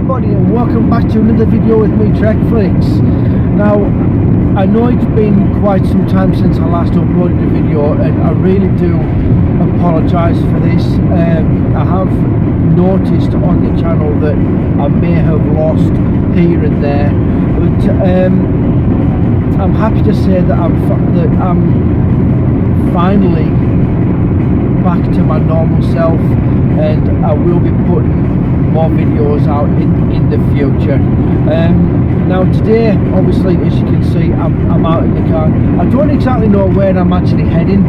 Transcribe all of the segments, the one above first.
everybody, and welcome back to another video with me, Trekflix. Now, I know it's been quite some time since I last uploaded a video, and I really do apologise for this. I have noticed on the channel that I may have lost here and there, but I'm happy to say that I'm finally back to my normal self, and I will be putting more videos out in the future. Now today, obviously, as you can see, I'm out in the car. I don't exactly know where I'm actually heading.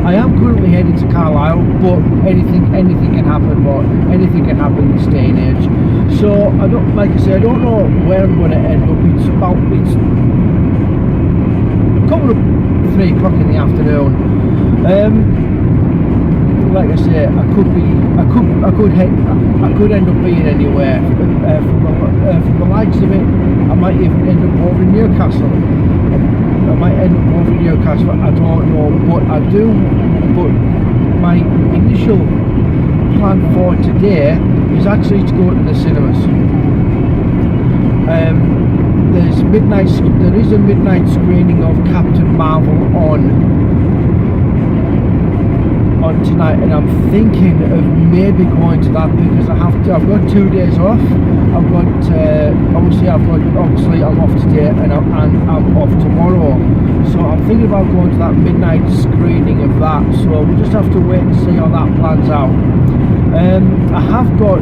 I am currently heading to Carlisle, but anything can happen. But anything can happen in this day and age. So I don't, like I say, I don't know where I'm going to end up. It's a couple of 3 o'clock in the afternoon. Like I say, I could end up being anywhere. From the likes of it, I might even end up over in Newcastle. I might end up over in Newcastle. I don't know, but I do. But my initial plan for today is actually to go to the cinemas. There is a midnight screening of Captain Marvel on tonight, and I'm thinking of maybe going to that because I've got 2 days off. I'm off today and I'm off tomorrow, so I'm thinking about going to that midnight screening of that. So we'll just have to wait and see how that plans out. I have got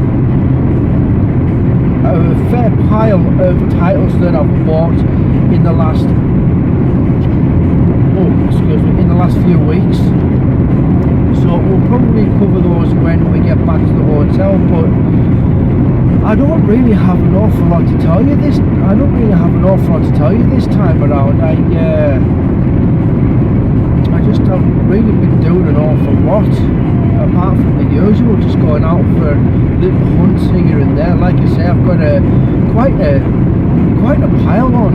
a fair pile of titles that I've bought in the last few weeks. So we'll probably cover those when we get back to the hotel, but I don't really have an awful lot to tell you this time around. I just haven't really been doing an awful lot, apart from the usual, just going out for little hunts here and there. Like I say, I've got quite a pile on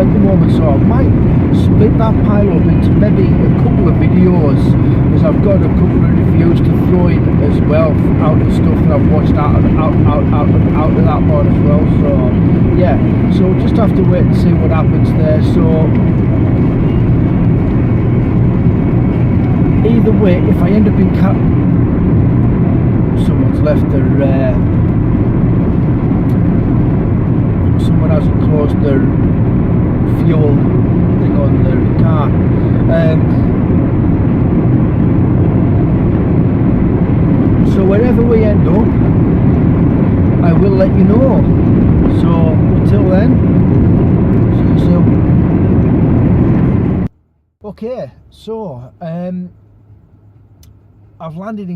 at the moment, so I might split that pile up into maybe a couple of videos, because I've got a couple of reviews to throw in as well, out of stuff that I've watched out of that one as well. So yeah, so we'll just have to wait and see what happens there. So either way, if I end up in someone's left their someone hasn't closed their fuel thing on their car. So wherever we end up, I will let you know. So until then, see you soon. Okay, so I have landed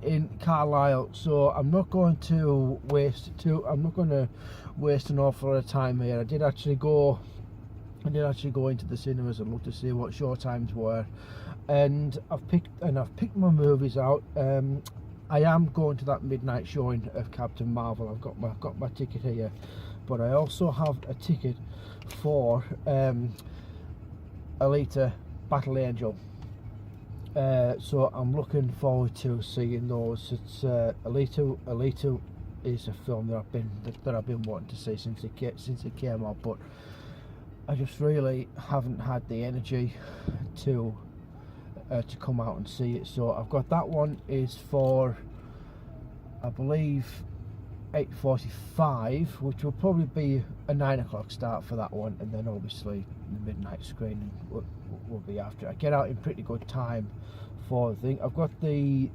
in Carlisle, so I'm not going to waste an awful lot of time here. I did actually go into the cinemas and look to see what show times were, and I've picked my movies out. I am going to that midnight showing of Captain Marvel. I've got my ticket here, but I also have a ticket for Alita Battle Angel. So I'm looking forward to seeing those. It's Alita is a film that I've been wanting to see since it came out, but I just really haven't had the energy to come out and see it. So I've got that one is for, I believe, 8:45, which will probably be a 9 o'clock start for that one, and then obviously the midnight screening will be after. I get out in pretty good time for the thing. I've got the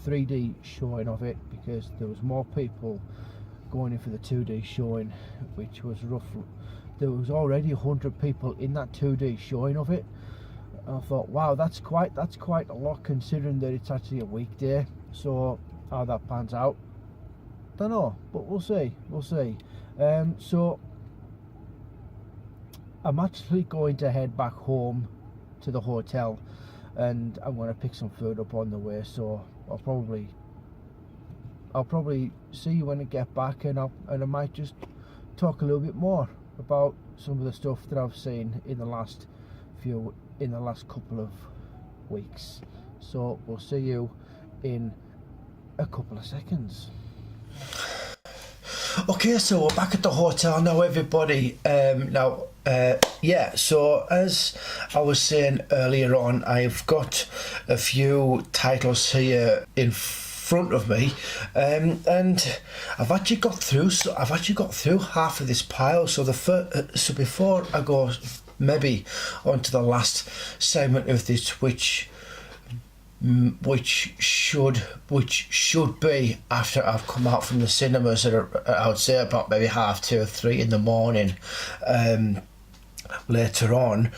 3D showing of it because there was more people going in for the 2D showing, which was roughly, there was already 100 people in that 2D showing of it. I thought, wow, that's quite a lot considering that it's actually a weekday. So how that pans out, don't know, but we'll see. So I'm actually going to head back home to the hotel, and I'm going to pick some food up on the way. So I'll probably see you when I get back, and I might just talk a little bit more about some of the stuff that I've seen in the last couple of weeks. So we'll see you in a couple of seconds. Okay, so we're back at the hotel now, everybody. Yeah, so as I was saying earlier on, I've got a few titles here in front of me, and I've actually got through. So I've actually got through half of this pile. So so before I go maybe onto the last segment of this, which should be after I've come out from the cinemas at I would say about maybe 2:30 or 3 in the morning, later on.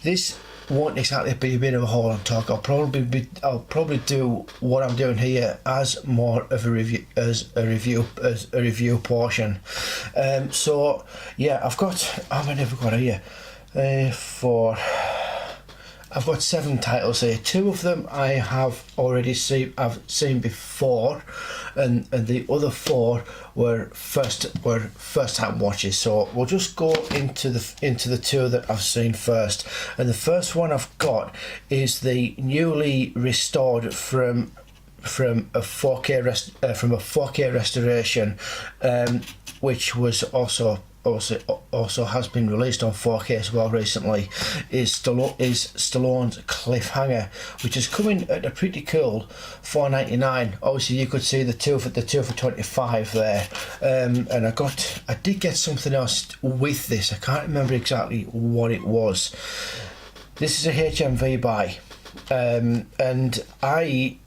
This won't exactly be a bit of a haul and talk. I'll probably do what I'm doing here as more of a review portion. So yeah, I've got, how many have I got here? I've got 7 titles here. 2 of them I have already seen before, and the other 4 were first time watches. So we'll just go into the 2 that I've seen first. And the first one I've got is the newly restored from a 4K restoration, which was also has been released on 4K as well recently, is Stallone's Cliffhanger, which is coming at a pretty cool $4.99. Obviously you could see the two for $25 there, and I did get something else with this. I can't remember exactly what it was. This is a HMV buy, and I've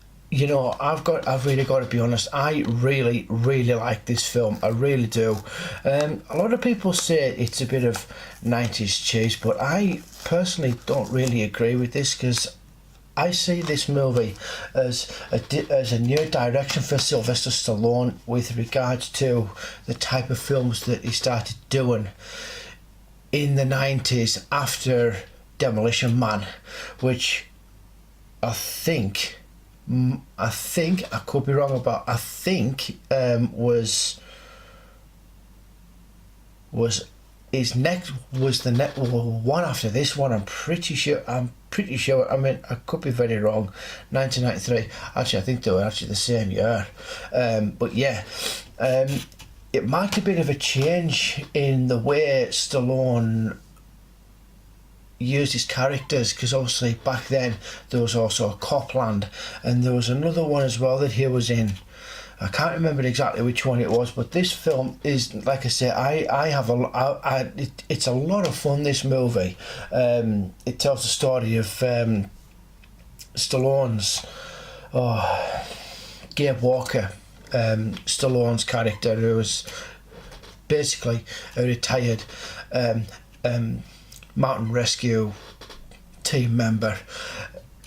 really got to be honest, I really like this film. I really do. A lot of people say it's a bit of 90s cheese, but I personally don't really agree with this, because I see this movie as a new direction for Sylvester Stallone with regards to the type of films that he started doing in the 90s after Demolition Man, which I think I could be wrong about. I think was his next was the next one after this one. I'm pretty sure. I mean, I could be very wrong. 1993. Actually, I think they were actually the same year. But yeah, it marked a bit of a change in the way Stallone used his characters, because obviously back then there was also a Copland, and there was another one as well that he was in. I can't remember exactly which one it was, but this film is, like I say, it's a lot of fun, this movie. It tells the story of Stallone's Gabe Walker, Stallone's character, who was basically a retired mountain rescue team member,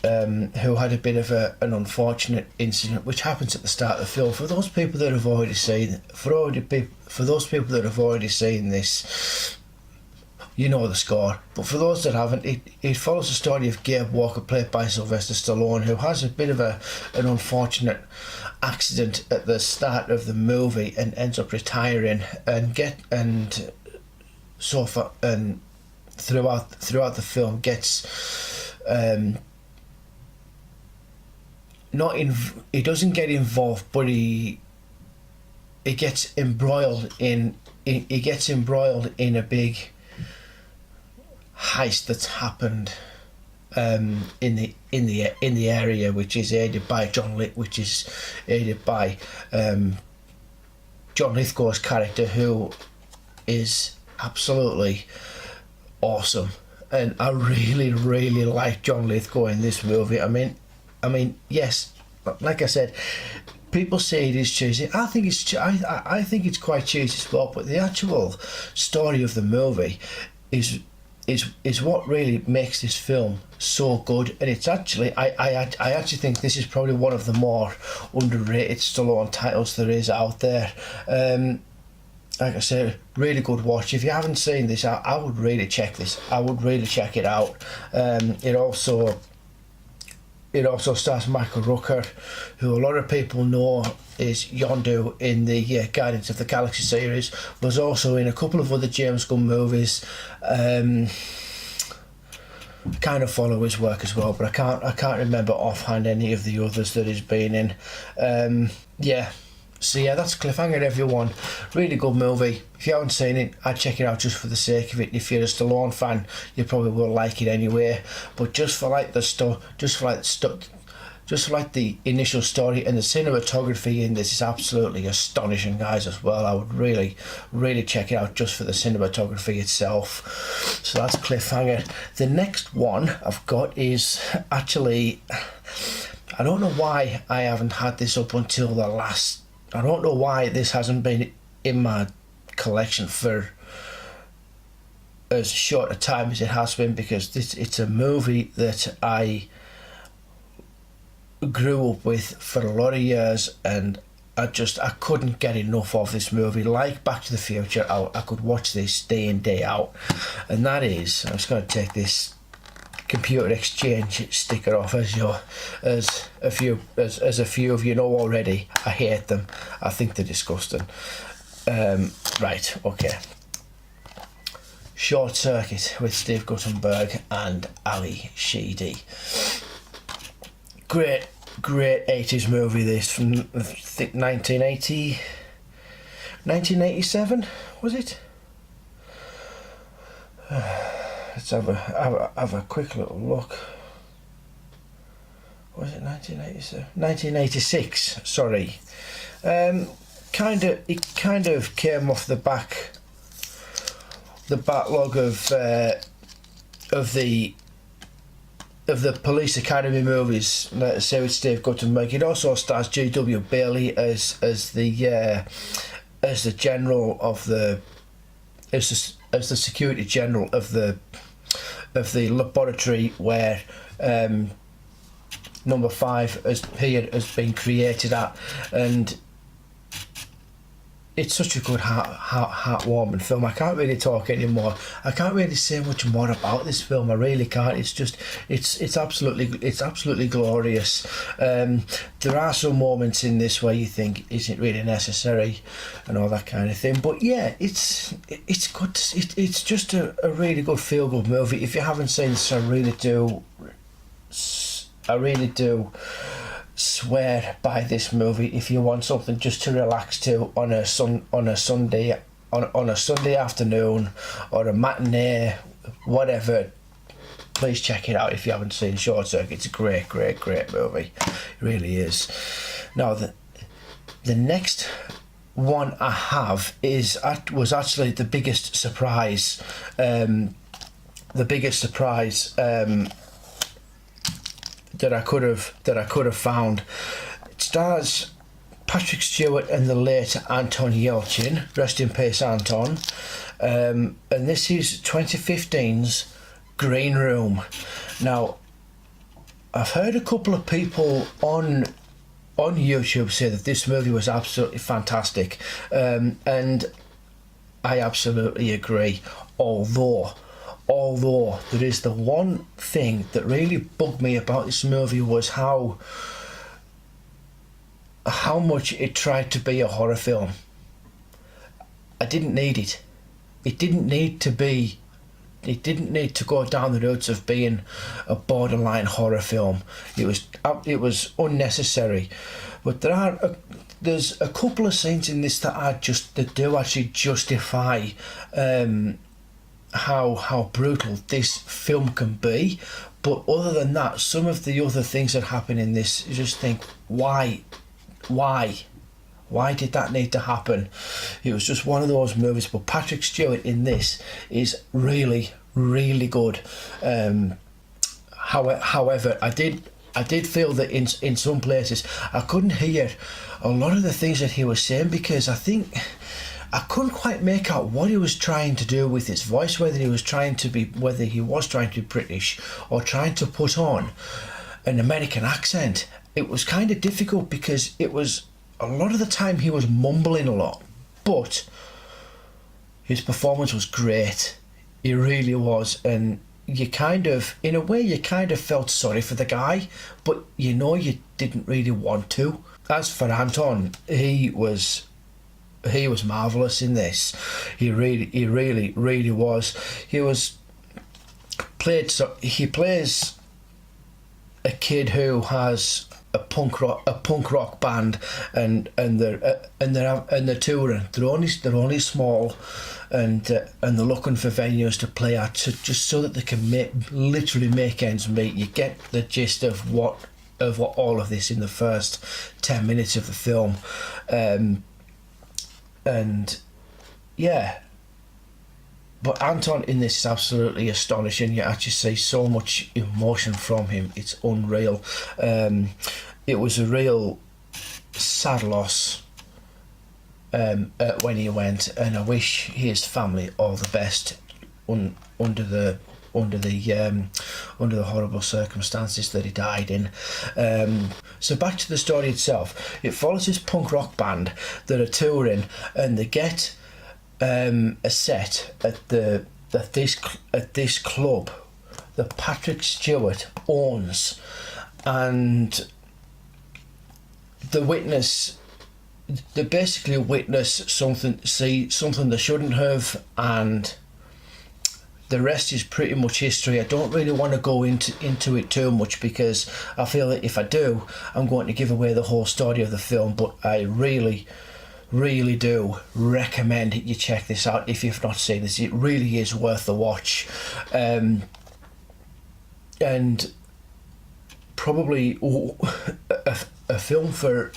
who had a bit of an unfortunate incident, which happens at the start of the film. For those people that have already seen, this, you know the score. But for those that haven't, it follows the story of Gabe Walker, played by Sylvester Stallone, who has a bit of an unfortunate accident at the start of the movie and ends up retiring, and throughout the film gets he doesn't get involved, but he gets embroiled in a big heist that's happened in the area, which is aided by John Lithgow's character, who is absolutely awesome. And I really like John Lithgow in this movie. I mean, yes, like I said, people say it is cheesy. I think it's quite cheesy as well. But the actual story of the movie is what really makes this film so good. And it's actually, I actually think this is probably one of the more underrated Stallone titles there is out there. Like I said, really good watch. If you haven't seen this, I would really check this. I would really check it out. It also stars Michael Rooker, who a lot of people know is Yondu in the Guardians of the Galaxy series. Was also in a couple of other James Gunn movies. kind of follow his work as well, but I can't remember offhand any of the others that he's been in. Yeah. So yeah, that's Cliffhanger, everyone. Really good movie. If you haven't seen it, I'd check it out just for the sake of it. If you're a Stallone fan, you probably will like it anyway. But just for like the initial story, and the cinematography in this is absolutely astonishing, guys, as well. I would really, really check it out just for the cinematography itself. So that's Cliffhanger. The next one I've got is actually, I don't know why I haven't had this up until the last. I don't know why this hasn't been in my collection for as short a time as it has been, because it's a movie that I grew up with for a lot of years, and I couldn't get enough of this movie. Like Back to the Future, I could watch this day in, day out, and that is, I'm just going to take this computer exchange sticker off, as a few of you know already. I hate them. I think they're disgusting. Right, okay. Short Circuit with Steve Guttenberg and Ali Sheedy. Great 80s movie, this, from I think 1987, was it? Let's have a quick little look. Was it 1987? 1986, sorry. It kind of came off the backlog of the Police Academy movies, let's say, with Steve Guttenberg. It also stars G.W. Bailey as the general of the as the security general of the laboratory where number 5 has been created at, and it's such a good heartwarming film. I can't really talk anymore. I can't really say much more about this film. I really can't. It's just it's absolutely glorious. There are some moments in this where you think, is it really necessary, and all that kind of thing. But yeah, it's good. It's just a really good feel good movie. If you haven't seen this, I really do swear by this movie. If you want something just to relax to on a Sunday afternoon, or a matinee, whatever, please check it out. If you haven't seen Short Circuit, it's a great movie. It really is. Now the next one I have was actually the biggest surprise. That I could have found. It stars Patrick Stewart and the late Anton Yelchin. Rest in peace, Anton. And this is 2015's Green Room. Now, I've heard a couple of people on YouTube say that this movie was absolutely fantastic, and I absolutely agree. Although there is the one thing that really bugged me about this movie, was how much it tried to be a horror film. I didn't need it. It didn't need to go down the routes of being a borderline horror film. It was unnecessary. But there's a couple of scenes in this that do actually justify how brutal this film can be. But other than that, some of the other things that happen in this, you just think, why did that need to happen? It was just one of those movies. But Patrick Stewart in this is really good. However, I did feel that in some places I couldn't hear a lot of the things that he was saying, because I think I couldn't quite make out what he was trying to do with his voice, whether he was trying to be British or trying to put on an American accent. It was kind of difficult, because it was a lot of the time he was mumbling a lot, but his performance was great. It really was, and you kind of felt sorry for the guy, but you didn't really want to. As for Anton, he was marvellous in this. He really was. He was he plays a kid who has a punk rock band, and they're touring. They're only small, and they're looking for venues to play at, just so that they can literally make ends meet. You get the gist of what all of this in the first 10 minutes of the film, and yeah. But Anton in this is absolutely astonishing. You actually see so much emotion from him. It's unreal. It was a real sad loss when he went, and I wish his family all the best under the horrible circumstances that he died in. So back to the story itself. It follows this punk rock band that are touring, and they get a set at this club that Patrick Stewart owns, and they basically witness something they shouldn't have, and the rest is pretty much history. I don't really want to go into it too much, because I feel that if I do, I'm going to give away the whole story of the film. But I really do recommend you check this out if you've not seen this. It really is worth the watch, and probably a film for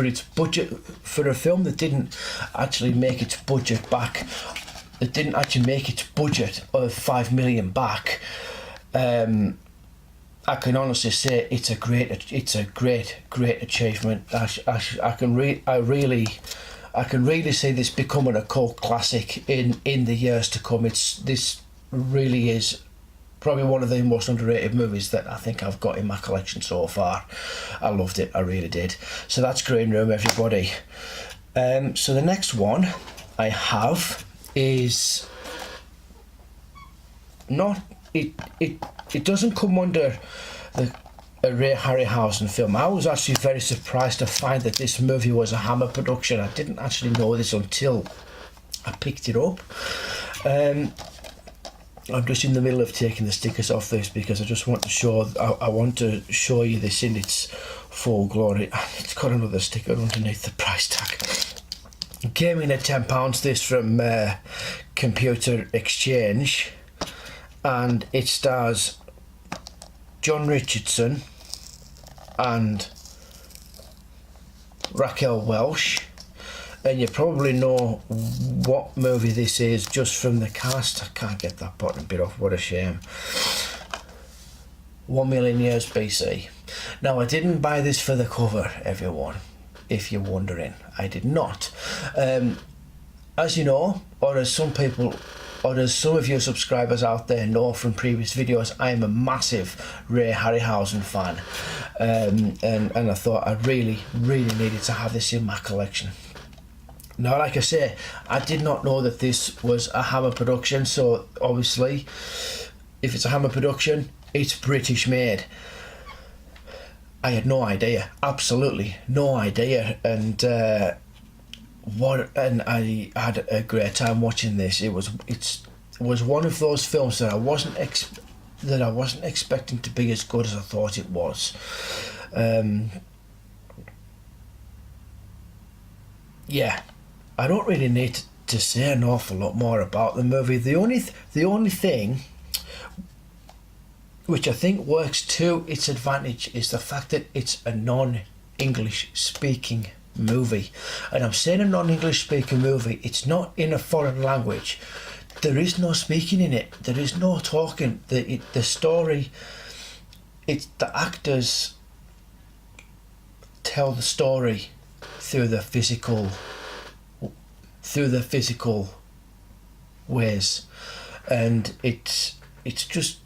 its budget, for a film that didn't actually make its budget back, that didn't actually make its budget of $5 million back. I can honestly say it's a great achievement. I can really see this becoming a cult classic in the years to come. This really is probably one of the most underrated movies that I think I've got in my collection so far. I loved it, I really did. So that's Green Room, everybody. So the next one I have is not it doesn't come under a Ray Harryhausen film. I was actually very surprised to find that this movie was a Hammer production. I didn't actually know this until I picked it up. I'm just in the middle of taking the stickers off this, because I just want to show. I want to show you this in its full glory. It's got another sticker underneath the price tag. It came in at £10. This from Computer Exchange, and it stars John Richardson and Raquel Welch, and you probably know what movie this is just from the cast. I can't get that bottom bit off, what a shame. 1 million years BC. Now, I didn't buy this for the cover, everyone, if you're wondering. I did not. As you know, or as some of your subscribers out there know from previous videos, I am a massive Ray Harryhausen fan, and I thought I really needed to have this in my collection. Now, like I say, I did not know that this was a Hammer production, so obviously if it's a Hammer production, it's British made. I had no idea, absolutely no idea, and I had a great time watching this. It was one of those films that I wasn't expecting to be as good as I thought it was. Yeah, I don't really need to say an awful lot more about the movie. The only thing which I think works to its advantage is the fact that it's a non-English speaking movie. And I'm saying a non-English speaking movie, it's not in a foreign language. There is no speaking in it, there is no talking. The story, it's the actors tell the story through the physical ways, and it's just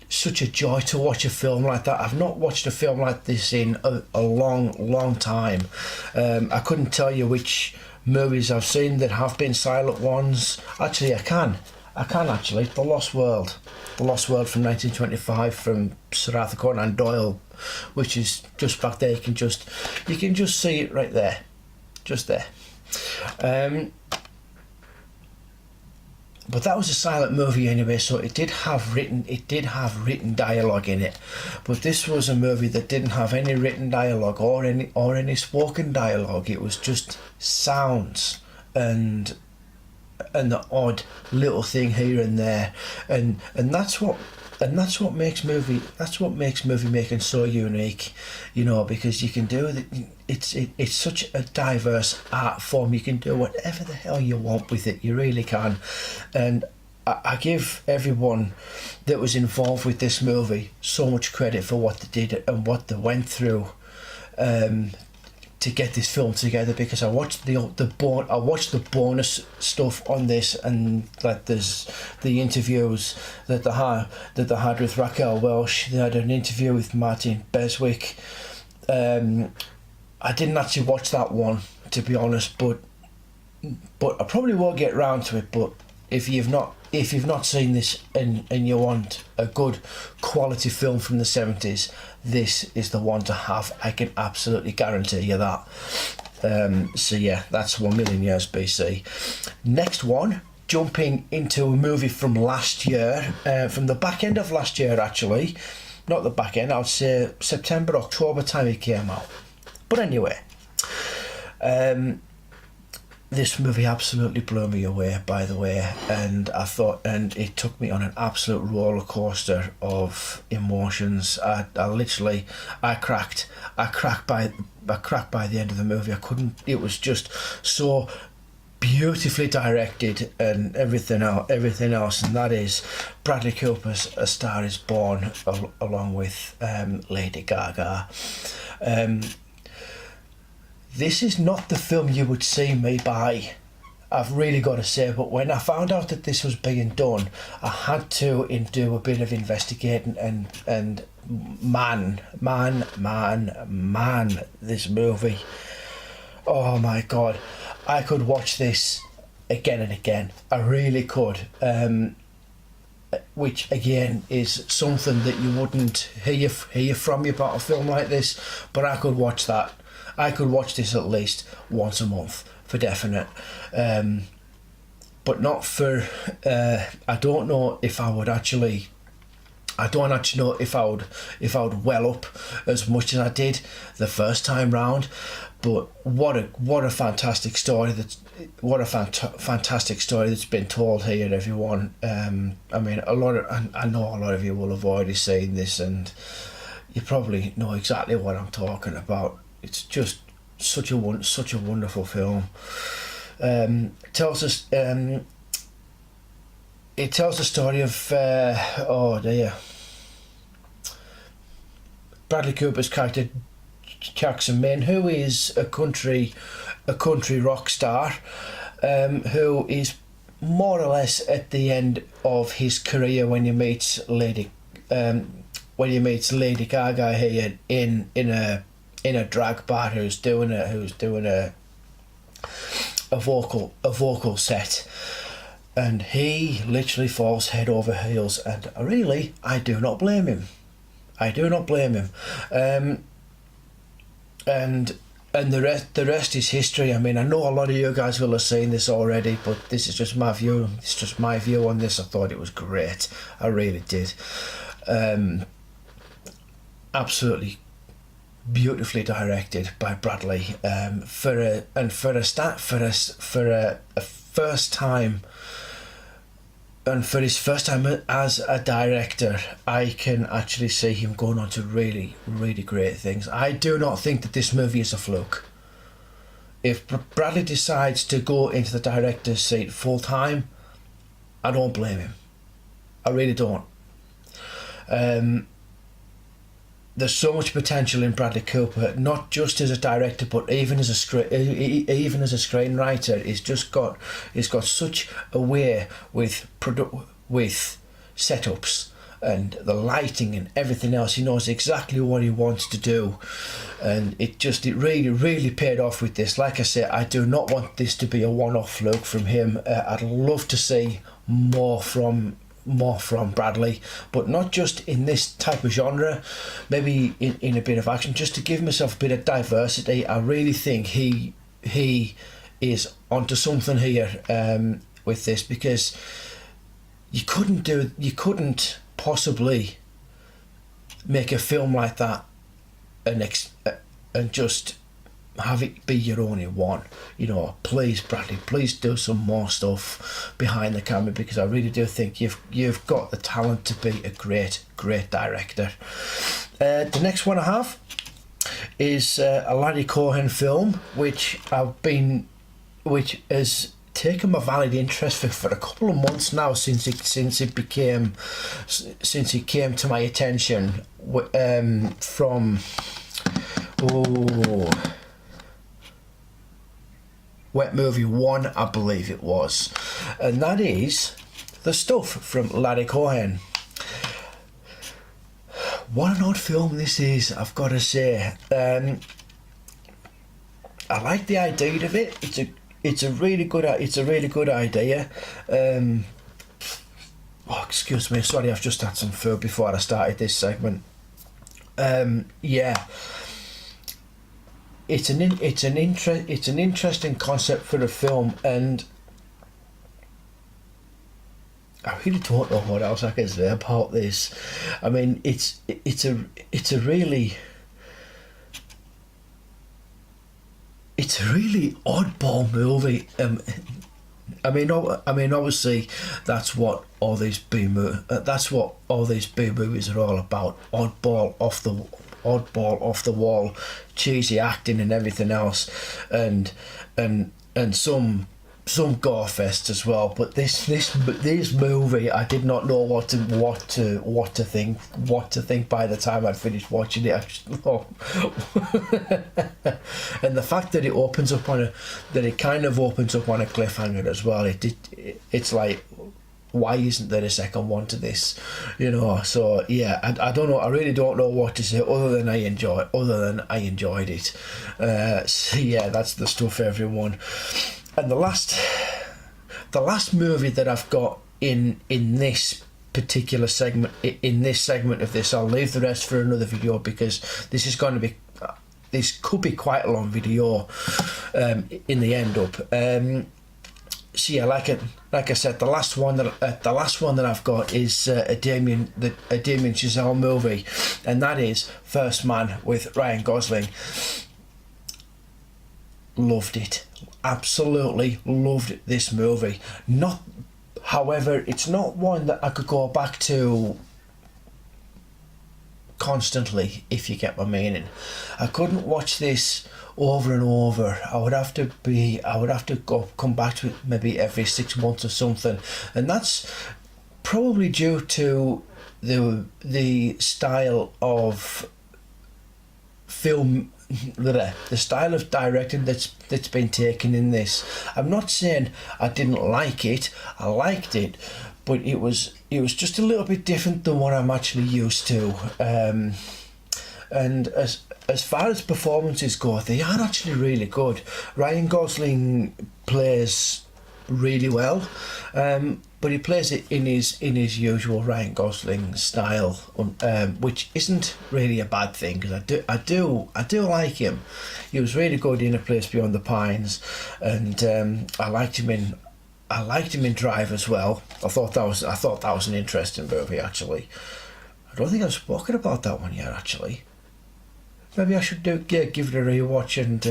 such a joy to watch a film like that. I've not watched a film like this in a long time. I couldn't tell you which movies I've seen that have been silent ones. Actually, I can actually. The Lost World from 1925 from Sir Arthur Conan Doyle, which is just back there. You can just see it right there, just there. but that was a silent movie anyway, so it did have written dialogue in it. But this was a movie that didn't have any written dialogue or any spoken dialogue. It was just sounds and the odd little thing here and there, and that's what makes movie making so unique, you know, because you can do it. It's such a diverse art form. You can do whatever the hell you want with it. You really can, and I give everyone that was involved with this movie so much credit for what they did and what they went through to get this film together, because I watched the bonus stuff on this, and like there's the interviews that they had with Raquel Welch. They had an interview with Martin Beswick. I didn't actually watch that one, to be honest, but I probably won't get round to it. But if you've not seen this and you want a good quality film from the 70s, this is the one to have. I can absolutely guarantee you that. So yeah, that's 1 million years BC. Next one, jumping into a movie from last year, from the back end of last year actually. Not the back end, I would say September, October time it came out. But anyway, this movie absolutely blew me away, by the way, and it took me on an absolute roller coaster of emotions. I cracked by the end of the movie. I couldn't. It was just so beautifully directed and everything else, and that is Bradley Cooper's A Star Is Born, along with Lady Gaga. This is not the film you would see me buy, I've really got to say, but when I found out that this was being done, I had to do a bit of investigating, and man, this movie, oh my God, I could watch this again and again. I really could. Which again is something that you wouldn't hear from me about a film like this, but I could watch that. I could watch this at least once a month for definite, but not for. I don't know if I would actually. I don't actually know if I would well up as much as I did the first time round. But what a fantastic story fantastic story that's been told here, everyone. I mean, I know a lot of you will have already seen this, and you probably know exactly what I'm talking about. It's just such a wonderful film. It tells the story of Bradley Cooper's character Jackson Maine, who is a country rock star, who is more or less at the end of his career when he meets Lady Gaga here in a drag bar, who's doing a vocal set, and he literally falls head over heels, and really I do not blame him. And the rest is history. I mean, I know a lot of you guys will have seen this already, but this is just my view. It's just my view on this. I thought it was great. I really did. Absolutely beautifully directed by Bradley. For a first time. And for his first time as a director, I can actually see him going on to really, really great things. I do not think that this movie is a fluke. If Bradley decides to go into the director's seat full time, I don't blame him. I really don't. There's so much potential in Bradley Cooper, not just as a director, but even as a screenwriter. He's got such a way with setups and the lighting and everything else. He knows exactly what he wants to do, and it really paid off with this. Like I say, I do not want this to be a one-off fluke from him. I'd love to see more from Bradley, but not just in this type of genre, maybe in a bit of action, just to give himself a bit of diversity. I really think he is onto something here. with this, because you couldn't possibly make a film like that and just have it be your only one. You know, please, Bradley, please do some more stuff behind the camera, because I really do think you've got the talent to be a great director. The next one I have is a Larry Cohen film, which has taken my valid interest for a couple of months now, since it came to my attention from Wet Movie 1, I believe it was, and that is The Stuff from Larry Cohen. What an odd film this is, I've got to say. I like the idea of it. It's a really good idea. Excuse me, sorry, I've just had some food before I started this segment. Yeah. It's an interesting concept for the film, and I really don't know what else I can say about this. I mean, it's a really oddball movie. I mean, obviously, that's what all these B movies are all about. Oddball, off the wall, cheesy acting and everything else, and some gore fest as well. But this movie, I did not know what to think by the time I'd finished watching it. I just thought, and the fact that it kind of opens up on a cliffhanger as well. It's like, why isn't there a second one to this? You know, so yeah, I don't know. I really don't know what to say other than I enjoyed it. So yeah, that's The Stuff, everyone. And the last movie that I've got in this particular segment, of this, I'll leave the rest for another video, because this could be quite a long video in the end up. So yeah, like I said, the last one that I've got is a Damien Chazelle movie, and that is First Man with Ryan Gosling. Loved it, absolutely loved this movie. However, it's not one that I could go back to constantly, if you get my meaning. I couldn't watch this over and over. I would have to come back to it maybe every 6 months or something, and that's probably due to the style of film, the style of directing that's been taken in this. I'm not saying I didn't like it. I liked it, but it was just a little bit different than what I'm actually used to. And as far as performances go, they are actually really good. Ryan Gosling plays really well, but he plays it in his usual Ryan Gosling style, which isn't really a bad thing, because I do like him. He was really good in A Place Beyond the Pines, and I liked him in Drive as well. I thought that was an interesting movie, actually. I don't think I've spoken about that one yet, actually. Maybe I should give it a rewatch and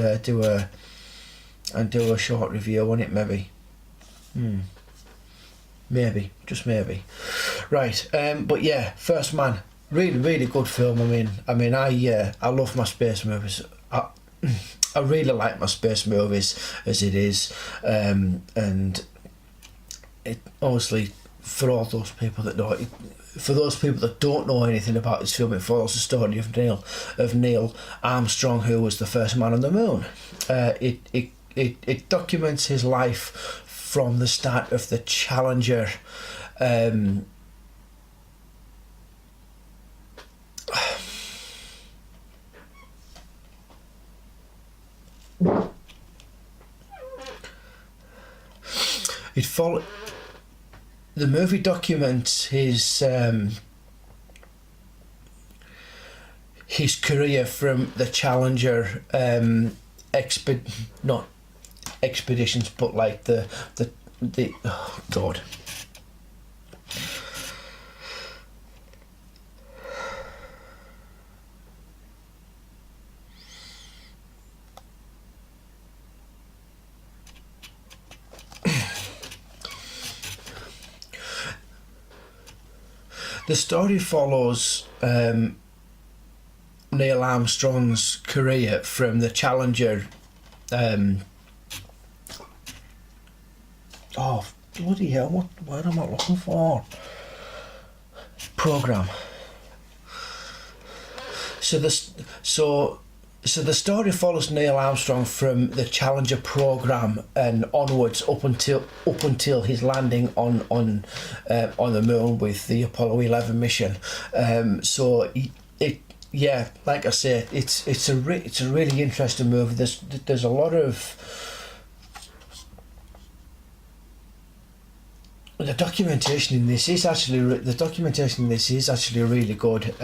do a short review on it. Maybe. Maybe, just maybe. Right. But yeah, First Man, really good film. I mean, I love my space movies. I really like my space movies as it is, and it honestly, for those people that don't know anything about this film, it follows the story of Neil Armstrong, who was the first man on the moon. It documents his life from the start of the Challenger. The movie documents his career from the Challenger not expeditions, but like the oh God. The story follows Neil Armstrong's career from the Challenger. Oh bloody hell! What word am I looking for? Program. So the story follows Neil Armstrong from the Challenger program and onwards up until his landing on the moon with the Apollo 11 mission. Yeah, like I said, it's a really interesting movie. There's a lot of the documentation in this is actually really good.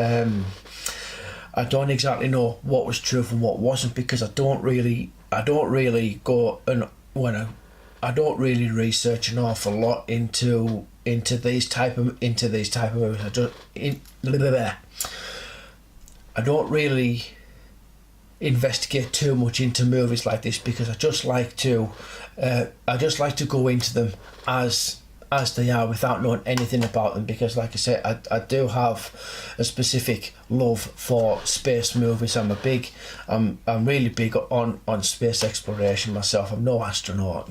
I don't exactly know what was true and what wasn't, because I don't really go and I don't really research an awful lot into these type of movies. I don't really investigate too much into movies like this, because I just like to go into them as they are without knowing anything about them, because like I say, I do have a specific love for space movies. I'm really big on space exploration myself. I'm no astronaut,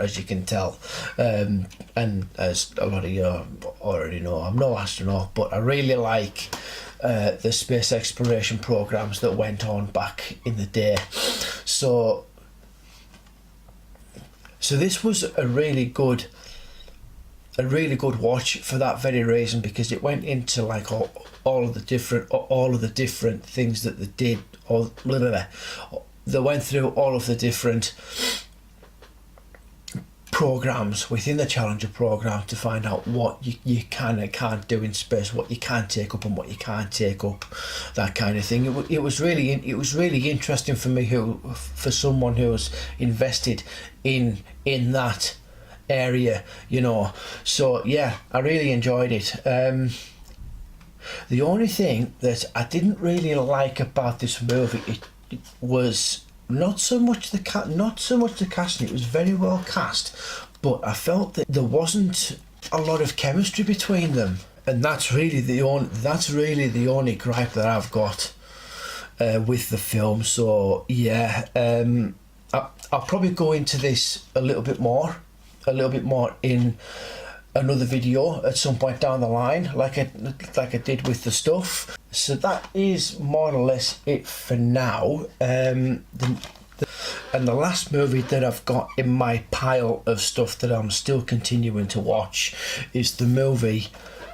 as you can tell, and as a lot of you already know, I'm no astronaut, but I really like the space exploration programs that went on back in the day. So this was a really good watch for that very reason, because it went into like all of the different things that they did. They went through all of the different programs within the Challenger program to find out what you can and can't do in space, what you can take up and what you can't take up, that kind of thing. It was really interesting for me, for someone who was invested in that area, you know. So yeah, I really enjoyed it. The only thing that I didn't really like about this movie, it was not so much the casting. It was very well cast, but I felt that there wasn't a lot of chemistry between them, and that's really the only gripe that I've got with the film. So yeah, I'll probably go into this a little bit more in another video at some point down the line, like I did with the stuff. So that is more or less it for now. And the last movie that I've got in my pile of stuff that I'm still continuing to watch is the movie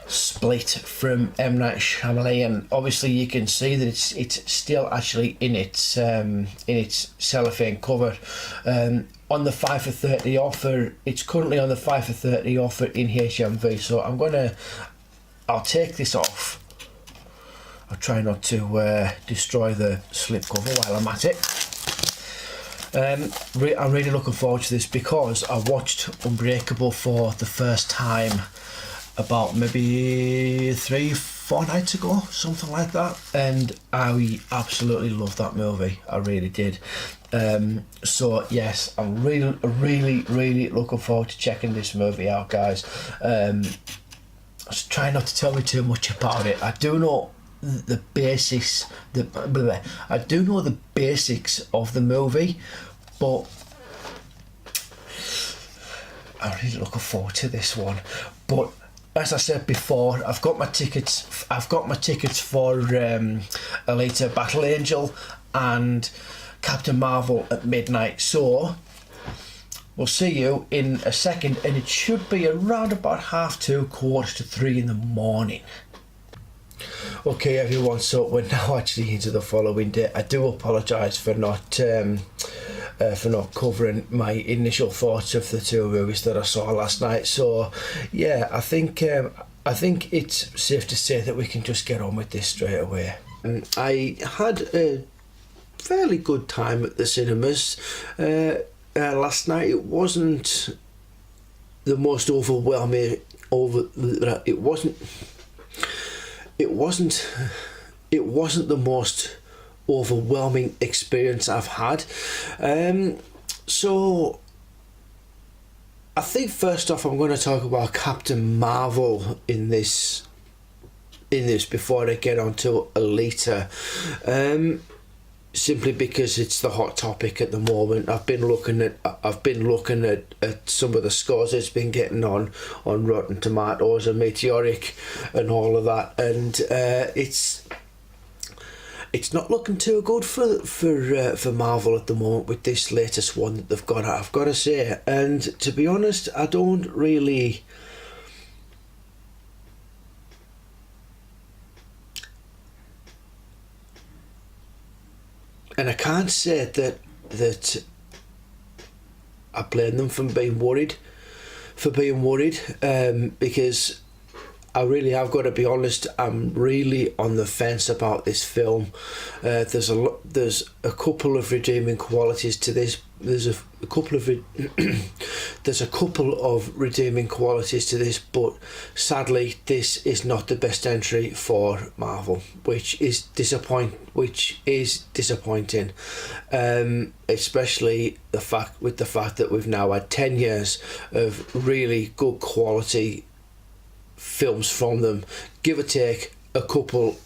Split from M. Night Shyamalan. Obviously you can see that it's still actually in its cellophane cover. On the 5 for 30 offer, it's currently on the 5 for 30 offer in HMV. So I'll take this off. I'll try not to destroy the slipcover while I'm at it. I'm really looking forward to this, because I watched Unbreakable for the first time about maybe 3-4 nights ago, something like that, and I absolutely loved that movie. I really did. So yes, I'm really looking forward to checking this movie out, guys. Just try not to tell me too much about it. I do know the basics. I do know the basics of the movie, but I'm really looking forward to this one. But as I said before, I've got my tickets for Alita Battle Angel and Captain Marvel at midnight. So we'll see you in a second, and it should be around about 2:30, 2:45 in the morning. Okay everyone, so we're now actually into the following day. I do apologise for not covering my initial thoughts of the two movies that I saw last night. So yeah, I think it's safe to say that we can just get on with this straight away. I had a fairly good time at the cinemas last night. It wasn't the most overwhelming it wasn't the most overwhelming experience I've had. So I think first off I'm going to talk about Captain Marvel in this before I get on to Alita, simply because it's the hot topic at the moment. I've been looking at some of the scores it's been getting on Rotten Tomatoes and Meteoric and all of that, and it's not looking too good for Marvel at the moment with this latest one that they've got. I've got to say, and to be honest, I don't really. And I can't say that I blame them for being worried, because I really have got to be honest. I'm really on the fence about this film. There's a couple of redeeming qualities to this. There's a couple of redeeming qualities to this, but sadly, this is not the best entry for Marvel, which is disappointing. Especially the fact that we've now had 10 years of really good quality films from them, give or take a couple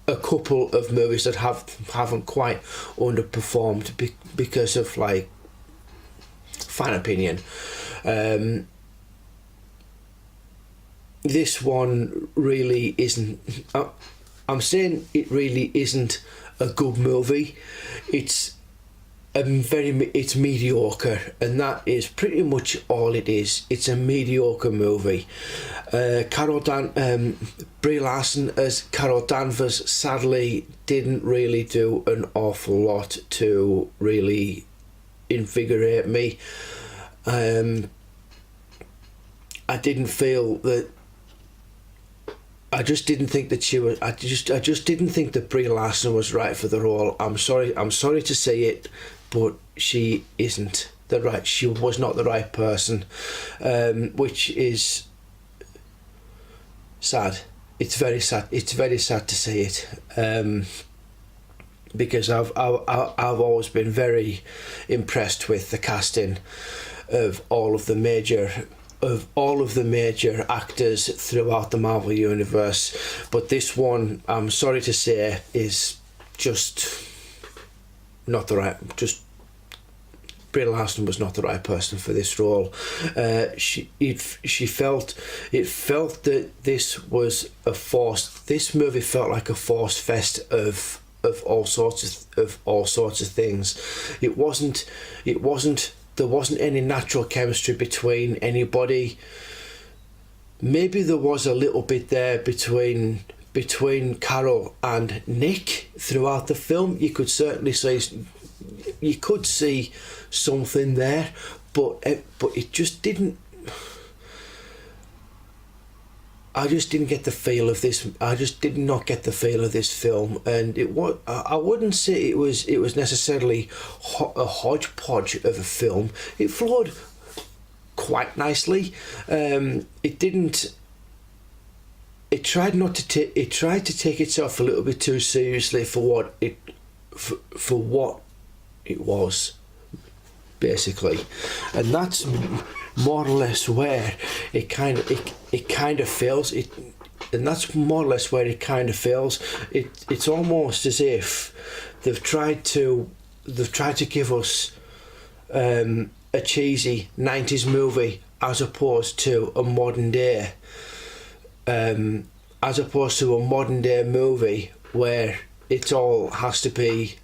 of movies that haven't quite underperformed because of like fan opinion. This one really isn't. I'm saying it really isn't a good movie. It's mediocre, and that is pretty much all it is. It's a mediocre movie. Brie Larson as Carol Danvers sadly didn't really do an awful lot to really invigorate me. I didn't feel that. I just didn't think that she was. I just didn't think that Brie Larson was right for the role. I'm sorry to say it, but she isn't the right. She was not the right person, which is sad. It's very sad. It's very sad to say it, because I've always been very impressed with the casting of all of the major actors throughout the Marvel universe, but this one, I'm sorry to say, is just not the right. Just Brie Larson was not the right person for this role. It felt that this was a forced. This movie felt like a forced fest of all sorts of things. It wasn't. There wasn't any natural chemistry between anybody. Maybe there was a little bit there between Carol and Nick throughout the film. You could certainly say you could see something there, but it just didn't. I just didn't get the feel of this. I just did not get the feel of this film, and it was. I wouldn't say it was necessarily a hodgepodge of a film. It flowed quite nicely. It didn't. It tried not to take. It tried to take itself a little bit too seriously for what it was, basically, and that's more or less where it kind of fails. And that's more or less where it kind of fails. It's almost as if they've tried to give us a cheesy 90s movie as opposed to a modern day movie where it all has to be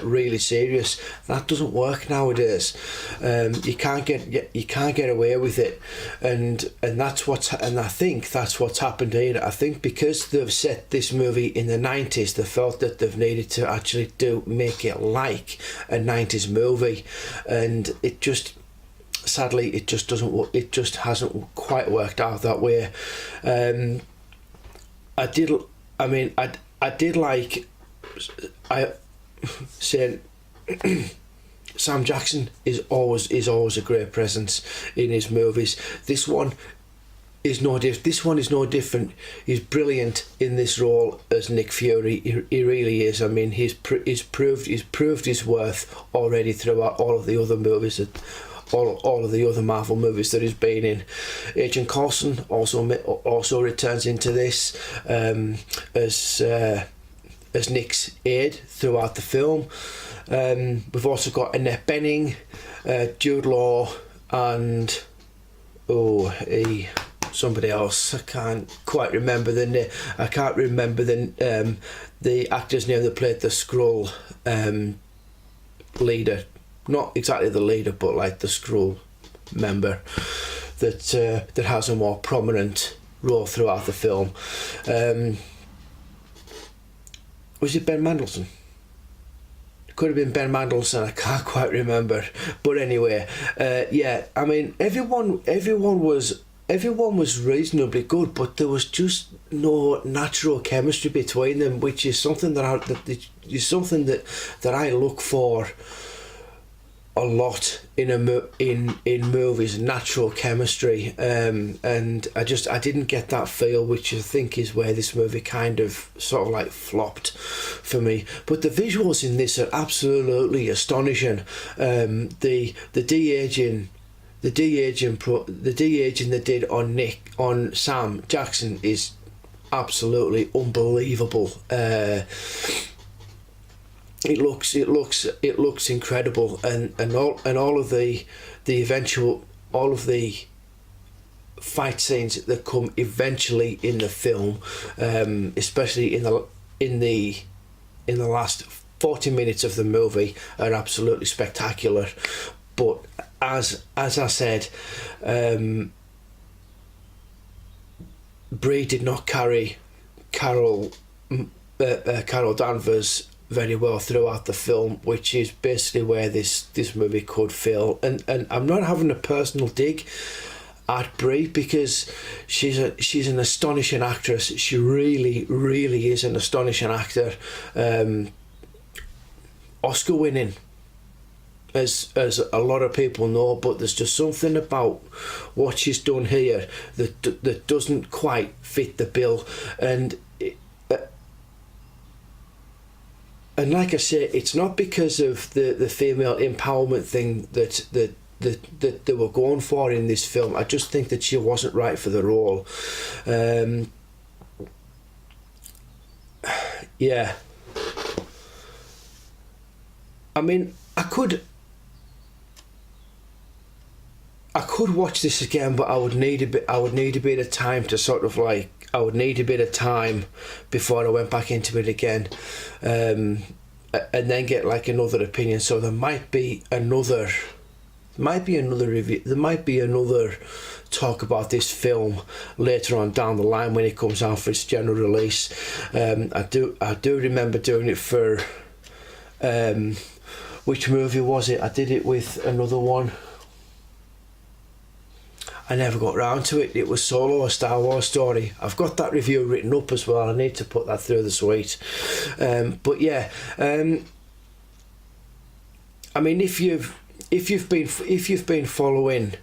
really serious. That doesn't work nowadays. You can't get away with it, and I think that's what's happened here. I think because they've set this movie in the 90s, they felt that they've needed to actually make it like a 90s movie, and it just sadly it just doesn't. It just hasn't quite worked out that way. I did like saying Sam Jackson is always a great presence in his movies. This one is no different. He's brilliant in this role as Nick Fury. He really is. I mean, he's proved his worth already throughout all of the other movies that. All of the other Marvel movies that he's been in. Agent Coulson also returns into this as Nick's aide throughout the film. We've also got Annette Bening, Jude Law, and somebody else. I can't quite remember the name. I can't remember the actor's name that played the Skrull leader. Not exactly the leader, but like the Skrull member that has a more prominent role throughout the film. Was it Ben Mendelsohn? It could have been Ben Mendelsohn. I can't quite remember. But anyway, yeah. I mean, everyone was reasonably good, but there was just no natural chemistry between them, which is something that I look for a lot in movies, natural chemistry, and I didn't get that feel, which I think is where this movie kind of sort of like flopped for me. But the visuals in this are absolutely astonishing. The de-aging they did on Sam Jackson is absolutely unbelievable. It looks incredible, and all of the fight scenes that come eventually in the film, especially in the last 40 minutes of the movie, are absolutely spectacular. But as I said, Brie did not carry Carol Danvers very well throughout the film, which is basically where this movie could fail. And I'm not having a personal dig at Brie, because she's an astonishing actress. She really is an astonishing actor. Oscar winning, as a lot of people know, but there's just something about what she's done here that doesn't quite fit the bill. And like I say, it's not because of the female empowerment thing that they were going for in this film. I just think that she wasn't right for the role. Yeah. I mean, I could watch this again, but I would need a bit of time to sort of like. I would need a bit of time before I went back into it again, and then get like another opinion. So there might be another review. There might be another talk about this film later on down the line when it comes out for its general release. I do remember doing it for which movie was it? I did it with another one. I never got round to it. It was Solo, a Star Wars story. I've got that review written up as well. I need to put that through the suite. But yeah, I mean, if you've been following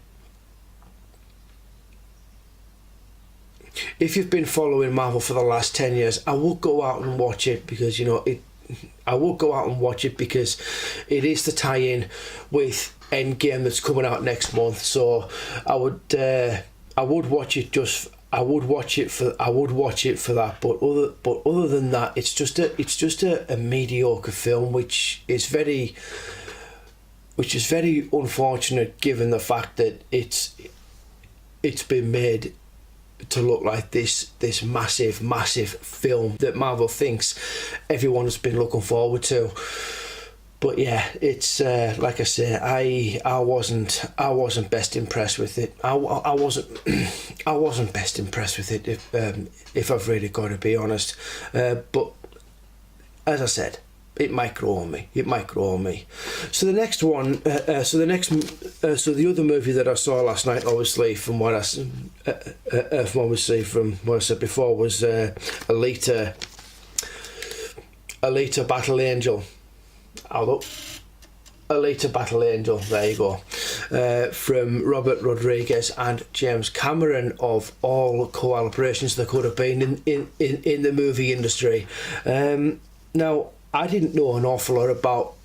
Marvel for the last 10 years, I will go out and watch it, because I will go out and watch it because it is the tie-in with Endgame that's coming out next month. So I would watch it for that. But other than that, it's just a mediocre film, which is very unfortunate given the fact that it's been made to look like this massive film that Marvel thinks everyone has been looking forward to. But yeah, it's like I say, I wasn't best impressed with it. I wasn't best impressed with it, if I've really got to be honest. But as I said, it might grow on me. So the next one, so the other movie that I saw last night, obviously from what I said before, was Alita Battle Angel. Alita Battle Angel, there you go, from Robert Rodriguez and James Cameron, of all collaborations there could have been in the movie industry. Now, I didn't know an awful lot about,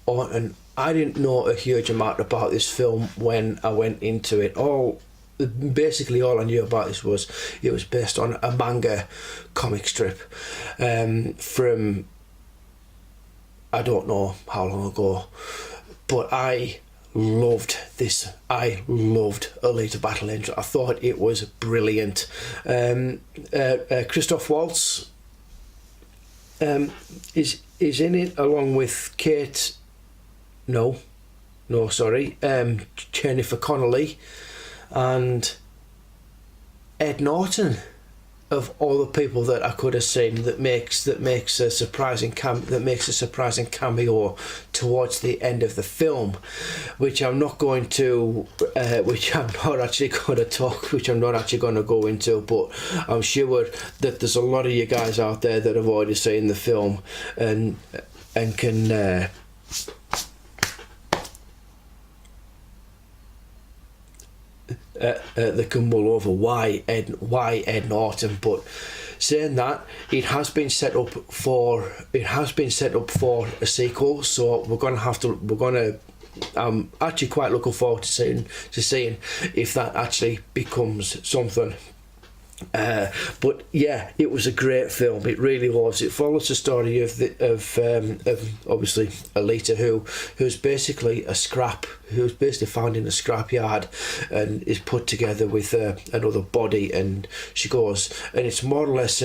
I didn't know a huge amount about this film when I went into it. Basically all I knew about this was it was based on a manga comic strip from I don't know how long ago, but I loved this. I loved Alita Battle Angel. I thought it was brilliant. Christoph Waltz is in it, along with Jennifer Connelly and Ed Norton. Of all the people that I could have seen, that makes a surprising cameo towards the end of the film, which I'm not actually going to go into, but I'm sure that there's a lot of you guys out there that have already seen the film and can they can mull over why Ed Norton. But saying that, it has been set up for a sequel, so I'm actually quite looking forward to seeing if that actually becomes something. But yeah, it was a great film. It really was. It follows the story of obviously Alita, who's basically found in a scrapyard and is put together with another body, and she goes, and it's more or less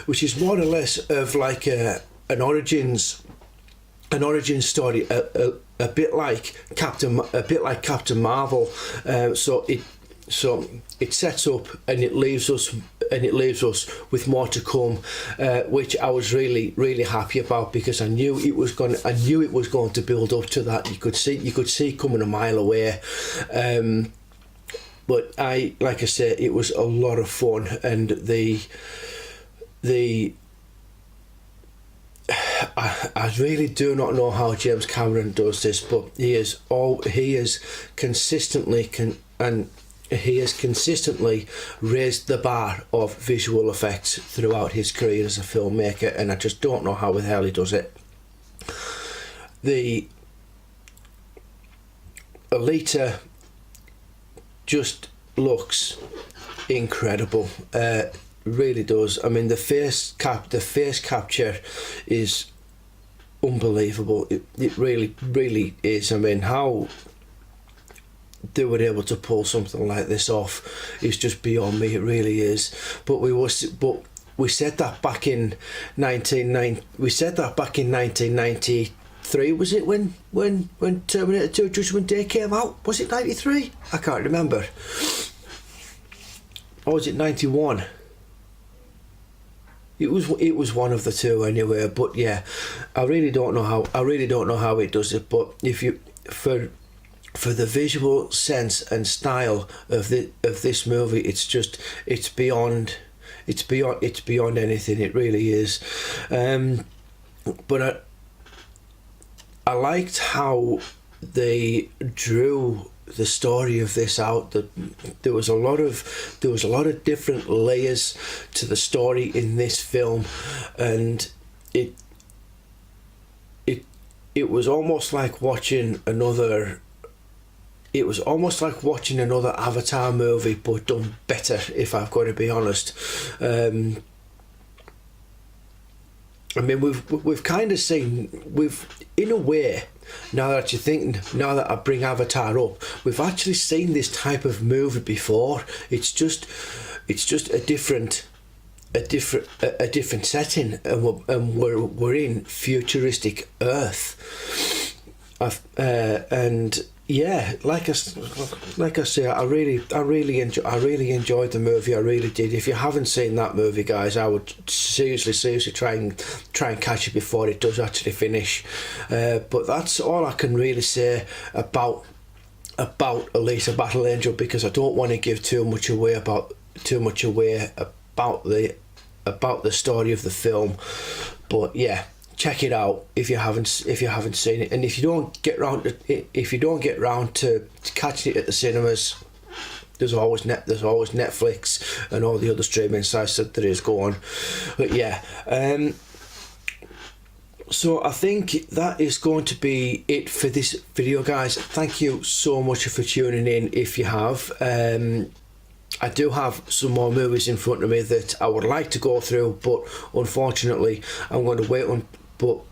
which is more or less of like an origin story, a bit like Captain Marvel. So it sets up and it leaves us with more to come, which I was really happy about, because I knew it was going to build up to that. You could see coming a mile away. But like I say, it was a lot of fun, and I really do not know how James Cameron does this, but he has consistently raised the bar of visual effects throughout his career as a filmmaker, and I just don't know how the hell he does it. The Alita just looks incredible. Really does. I mean, the face capture is unbelievable. It really is. I mean, how they were able to pull something like this off is just beyond me. It really is. But we said that back in 1993. Was it when Terminator 2 Judgment Day came out? Was it 93? I can't remember. Or was it 91? It was one of the two anyway. But yeah, I really don't know how it does it. But for the visual sense and style of this movie, it's beyond anything. It really is. But I liked how they drew the story of this out. That there was a lot of different layers to the story in this film, and it was almost like watching another. It was almost like watching another Avatar movie, but done better, if I've got to be honest. I mean, we've kind of seen, in a way, now that I bring Avatar up, we've actually seen this type of movie before. It's just a different setting, and we're in futuristic Earth, and yeah, like I say, I really enjoyed the movie. I really did. If you haven't seen that movie, guys, I would seriously try and catch it before it does actually finish. But that's all I can really say about Alita Battle Angel, because I don't want to give too much away about the story of the film. But yeah, check it out if you haven't seen it. And if you don't get round to catching it at the cinemas, there's always Netflix and all the other streaming sites that there is going. But yeah, so I think that is going to be it for this video, guys. Thank you so much for tuning in. If you have, I do have some more movies in front of me that I would like to go through, but unfortunately I'm going to wait on. But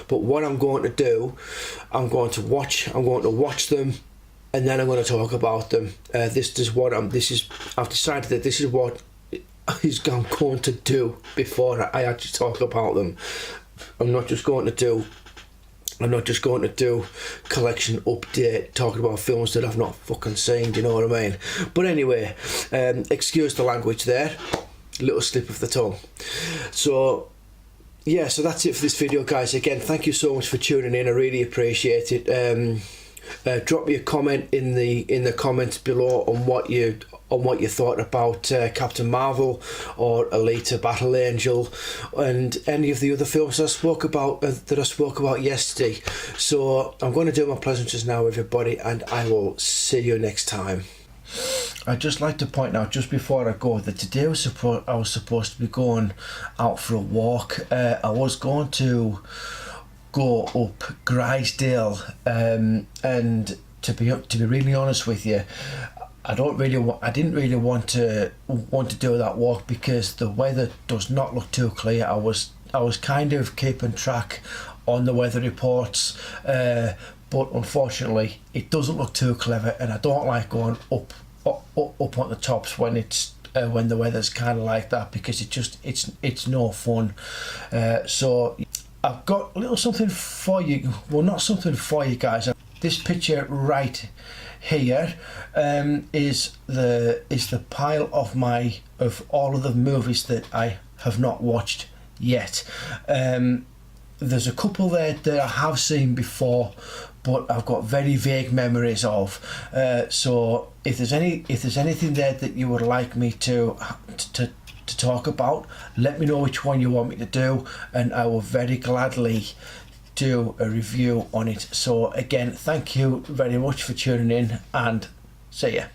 what I'm going to do, I'm going to watch them, and then I'm going to talk about them. I've decided that this is what I'm going to do before I actually talk about them. I'm not just going to do collection update talking about films that I've not fucking seen, do you know what I mean? But anyway, excuse the language there, little slip of the tongue. So yeah, so that's it for this video, guys. Again, thank you so much for tuning in. I really appreciate it. Drop me a comment in the comments below on what you thought about Captain Marvel or Alita Battle Angel and any of the other films I spoke about yesterday. So I'm going to do my pleasantries now, everybody, and I will see you next time. I'd just like to point out, just before I go, that today I was supposed to be going out for a walk. I was going to go up Grisdale, and to be really honest with you, I didn't really want to do that walk because the weather does not look too clear. I was kind of keeping track on the weather reports, but unfortunately it doesn't look too clever, and I don't like going up on the tops when it's when the weather's kind of like that, because it's no fun. So I've got a little something for you. Well, not something for you guys. This picture right here is the pile of all of the movies that I have not watched yet. There's a couple there that I have seen before, but I've got very vague memories of. So if there's anything there that you would like me to talk about, let me know which one you want me to do, and I will very gladly do a review on it. So again, thank you very much for tuning in, and see ya.